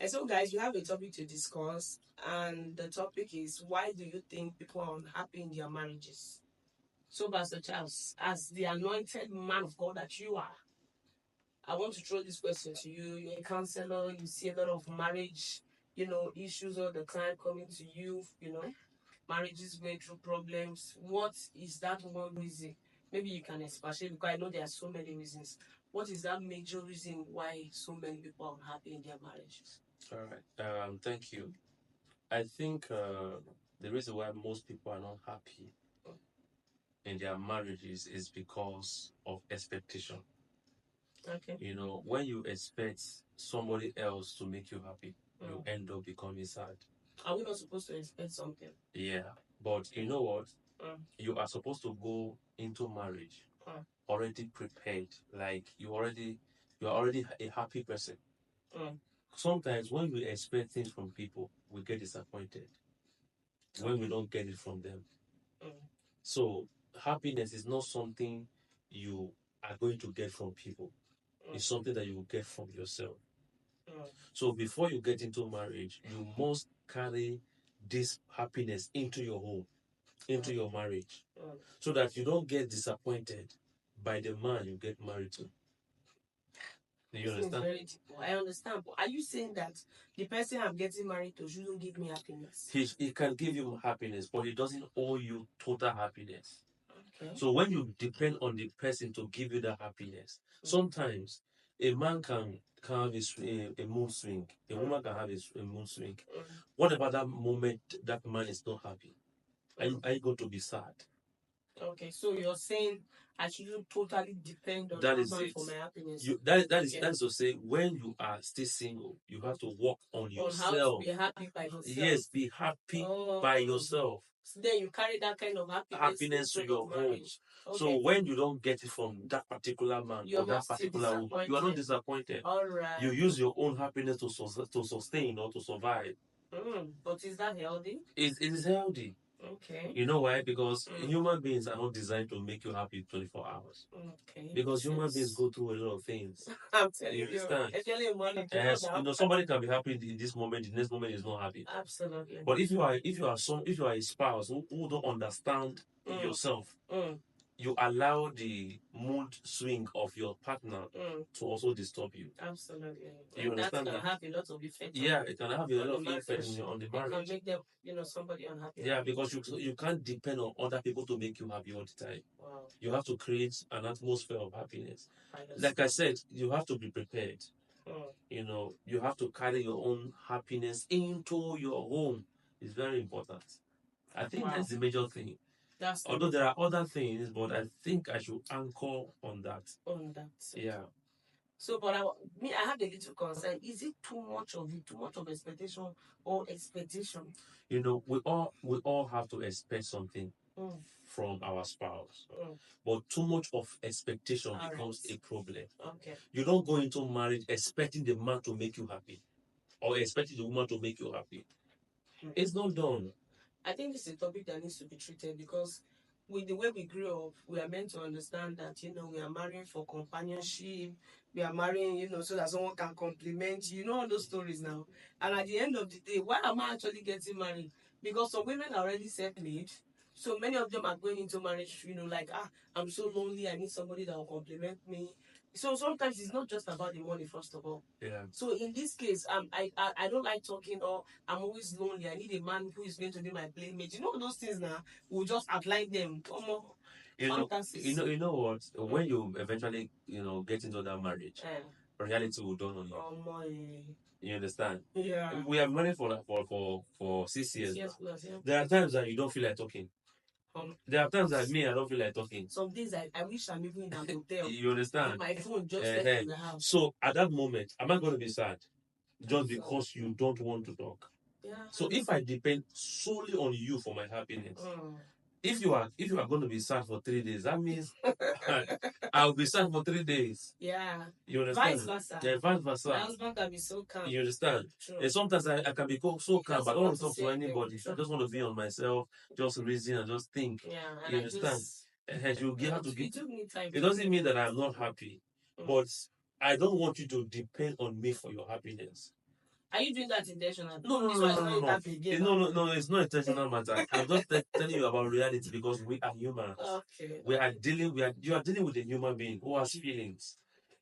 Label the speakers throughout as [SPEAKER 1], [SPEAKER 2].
[SPEAKER 1] And so, guys, we have a topic to discuss, and the topic is, why do you think people are unhappy in their marriages? So, Pastor Charles, as the anointed man of God that you are, I want to throw this question to you. You're a counselor, you see a lot of marriage, issues all the time coming to you, marriages going through problems. What is that one reason? Maybe you can expatiate, because I know there are so many reasons. What is that major reason why so many people are unhappy in their marriages?
[SPEAKER 2] All right. Thank you. I think the reason why most people are not happy in their marriages is because of expectation.
[SPEAKER 1] Okay.
[SPEAKER 2] When you expect somebody else to make you happy, you end up becoming sad.
[SPEAKER 1] Are we not supposed to expect something?
[SPEAKER 2] Yeah. But you know what? You are supposed to go into marriage already prepared. Like you are already a happy person. Sometimes when we expect things from people, we get disappointed when we don't get it from them. So happiness is not something you are going to get from people. It's something that you will get from yourself. So before you get into marriage, you must carry this happiness into your home, into your marriage, so that you don't get disappointed by the man you get married to. Do you understand?
[SPEAKER 1] Very deep. I understand. But are you saying that the person I'm getting married to shouldn't give me happiness?
[SPEAKER 2] He can give you happiness, but he doesn't owe you total happiness.
[SPEAKER 1] Okay.
[SPEAKER 2] So when you depend on the person to give you that happiness, sometimes a man can have a mood swing. A woman can have a mood swing. What about that moment that man is not happy? Are you going to be sad?
[SPEAKER 1] Okay, so you're saying I shouldn't totally depend on that man for my happiness.
[SPEAKER 2] That is to say, when you are still single, you have to work on yourself.
[SPEAKER 1] How to be happy by yourself.
[SPEAKER 2] Yes, be happy by yourself.
[SPEAKER 1] So then you carry that kind of happiness
[SPEAKER 2] to your home.
[SPEAKER 1] marriage. Okay.
[SPEAKER 2] So when you don't get it from that particular man or that particular woman, you are not disappointed.
[SPEAKER 1] All right.
[SPEAKER 2] You use your own happiness to sustain or to survive.
[SPEAKER 1] But is that healthy?
[SPEAKER 2] It is healthy.
[SPEAKER 1] Okay.
[SPEAKER 2] You know why? Because human beings are not designed to make you happy 24 hours.
[SPEAKER 1] Okay.
[SPEAKER 2] Because human beings go through a lot of things.
[SPEAKER 1] I'm telling you.
[SPEAKER 2] Understand?
[SPEAKER 1] Especially money.
[SPEAKER 2] Somebody can be happy in this moment, the next moment is not happy.
[SPEAKER 1] Absolutely.
[SPEAKER 2] But if you are a spouse who don't understand yourself, you allow the mood swing of your partner to also disturb you.
[SPEAKER 1] Absolutely.
[SPEAKER 2] You understand
[SPEAKER 1] that? Can have a lot of effect.
[SPEAKER 2] Yeah, it can have a lot of effect on the marriage.
[SPEAKER 1] It can make them, somebody unhappy.
[SPEAKER 2] Yeah, because you can't depend on other people to make you happy all the time. Wow. You have to create an atmosphere of happiness. Like I said, you have to be prepared. You have to carry your own happiness into your home. It's very important. I think that's the major thing. Although there are other things, but I think I should anchor on that. Yeah.
[SPEAKER 1] So, but I have a little concern. Is it too much of expectation or expectation?
[SPEAKER 2] We all have to expect something from our spouse. But too much of expectation becomes a problem.
[SPEAKER 1] Okay.
[SPEAKER 2] You don't go into marriage expecting the man to make you happy or expecting the woman to make you happy. It's not done.
[SPEAKER 1] I think this is a topic that needs to be treated, because with the way we grew up, we are meant to understand that, we are marrying for companionship. We are marrying, so that someone can compliment you. You know all those stories now. And at the end of the day, why am I actually getting married? Because some women are already self-made. So many of them are going into marriage, like, I'm so lonely, I need somebody that will compliment me. So sometimes it's not just about the money, first of all.
[SPEAKER 2] Yeah.
[SPEAKER 1] So in this case, I don't like talking, or I'm always lonely. I need a man who is going to be my playmate. Those things now, we'll just outline them.
[SPEAKER 2] You know what? When you eventually, get into that marriage, reality will dawn on you. You understand?
[SPEAKER 1] Yeah.
[SPEAKER 2] We have married for 6 years.
[SPEAKER 1] 6 years plus, yeah.
[SPEAKER 2] There are times that you don't feel like talking. There are times that I don't feel like talking.
[SPEAKER 1] Some days I wish I'm even in an hotel.
[SPEAKER 2] You understand?
[SPEAKER 1] My phone just left in the house.
[SPEAKER 2] So at that moment, am I going to be sad just because you don't want to talk?
[SPEAKER 1] Yeah.
[SPEAKER 2] So if I depend solely on you for my happiness, if you are going to be sad for 3 days, that means I'll be sad for 3 days.
[SPEAKER 1] Yeah.
[SPEAKER 2] You understand?
[SPEAKER 1] Vice versa.
[SPEAKER 2] Yeah, vice versa.
[SPEAKER 1] My husband can be so calm.
[SPEAKER 2] You understand?
[SPEAKER 1] True.
[SPEAKER 2] And sometimes I can be so calm, but I don't want to talk to anybody. I just want to be on myself, just reason and just think.
[SPEAKER 1] Yeah.
[SPEAKER 2] You understand? You have to give.
[SPEAKER 1] It took me time.
[SPEAKER 2] It doesn't mean that I'm not happy, but I don't want you to depend on me for your happiness.
[SPEAKER 1] Are you doing that intentional?
[SPEAKER 2] No, it's not intentional matter. I'm just telling you about reality because we are humans.
[SPEAKER 1] Okay.
[SPEAKER 2] You are dealing with a human being who has feelings.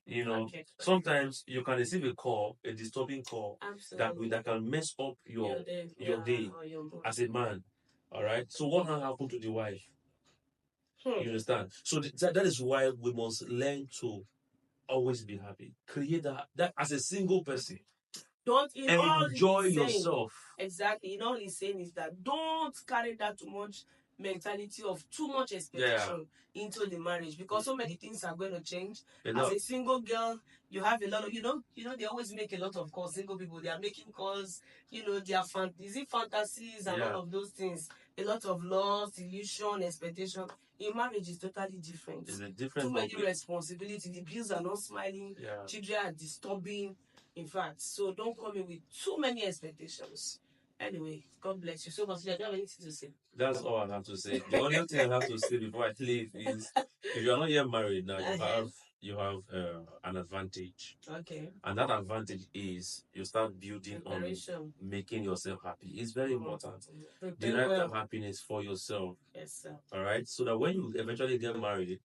[SPEAKER 2] You know,
[SPEAKER 1] Okay.
[SPEAKER 2] sometimes you can receive a disturbing call that can mess up your day
[SPEAKER 1] or your mood.
[SPEAKER 2] as a man. All right. So what happened to the wife? You understand? So that is why we must learn to always be happy. Create that as a single person.
[SPEAKER 1] Don't
[SPEAKER 2] enjoy yourself.
[SPEAKER 1] Exactly. All he's saying is that don't carry that too much mentality of too much expectation into the marriage, because so many things are going to change. As a single girl, you have a lot of they always make a lot of calls. Single people, they are making calls. Their fantasies and all of those things. A lot of loss, illusion, expectation. In marriage is totally different.
[SPEAKER 2] It's a different
[SPEAKER 1] too many responsibility. The bills are not smiling. Children are disturbing. In fact, so don't come in with too many expectations. Anyway, God bless you. So, Consider, do you have anything to say?
[SPEAKER 2] That's all I have to say. The only thing I have to say before I leave is, if you are not yet married now, you have an advantage.
[SPEAKER 1] Okay.
[SPEAKER 2] And that advantage is you start building on making yourself happy. It's very important. Derive happiness for yourself.
[SPEAKER 1] Yes, sir.
[SPEAKER 2] All right. So that when you eventually get married,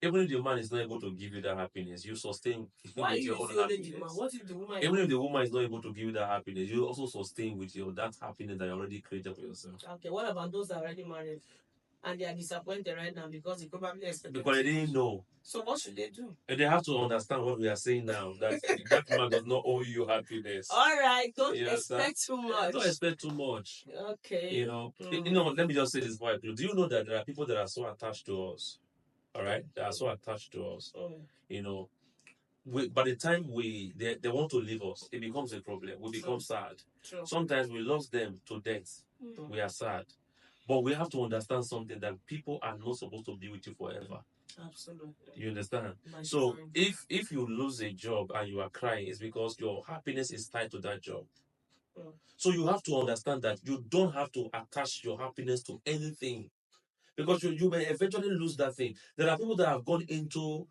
[SPEAKER 2] even if the man is not able to give you that happiness, you sustain with your own happiness.
[SPEAKER 1] What if the woman?
[SPEAKER 2] Even if the woman is not able to give you that happiness, you also sustain with that happiness that you already created for yourself.
[SPEAKER 1] Okay. What about those that are already married and they are disappointed right now because they probably expected?
[SPEAKER 2] Because they didn't know.
[SPEAKER 1] So what should they do?
[SPEAKER 2] And they have to understand what we are saying now. That man does not owe you happiness.
[SPEAKER 1] All right. Don't expect too much.
[SPEAKER 2] Don't expect too much.
[SPEAKER 1] Okay.
[SPEAKER 2] Let me just say this before I close. Do you know that there are people that are so attached to us? All right, they are so attached to us. By the time they want to leave us, it becomes a problem. We become sad.
[SPEAKER 1] True.
[SPEAKER 2] Sometimes we lost them to death. We are sad. But we have to understand something, that people are not supposed to be with you forever.
[SPEAKER 1] Absolutely.
[SPEAKER 2] You understand? So if you lose a job and you are crying, it's because your happiness is tied to that job. So you have to understand that you don't have to attach your happiness to anything, because you may eventually lose that thing. There are people that have gone into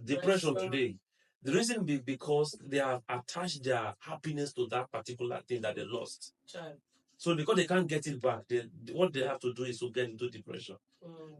[SPEAKER 2] depression today. The reason because they have attached their happiness to that particular thing that they lost. So because they can't get it back, what they have to do is to get into depression.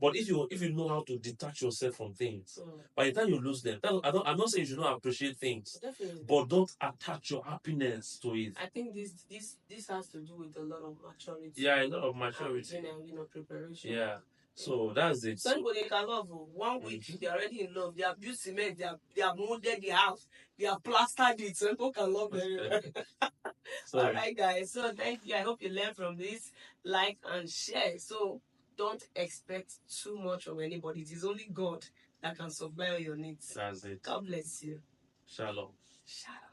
[SPEAKER 2] But if you know how to detach yourself from things, by the time you lose them, I'm not saying you should not appreciate things, but don't attach your happiness to it.
[SPEAKER 1] I think this has to do with a lot of maturity.
[SPEAKER 2] Yeah, a lot of maturity.
[SPEAKER 1] And, preparation.
[SPEAKER 2] Yeah. So that's it.
[SPEAKER 1] Some people, they can love 1 week, they're already in love. They have built cement, they have molded the house, they have plastered it. Some people can love very well. All right, guys. So thank you. I hope you learn from this. Like and share. So don't expect too much from anybody. It is only God that can supply all your needs.
[SPEAKER 2] That's it.
[SPEAKER 1] God bless you.
[SPEAKER 2] Shalom.
[SPEAKER 1] Shalom.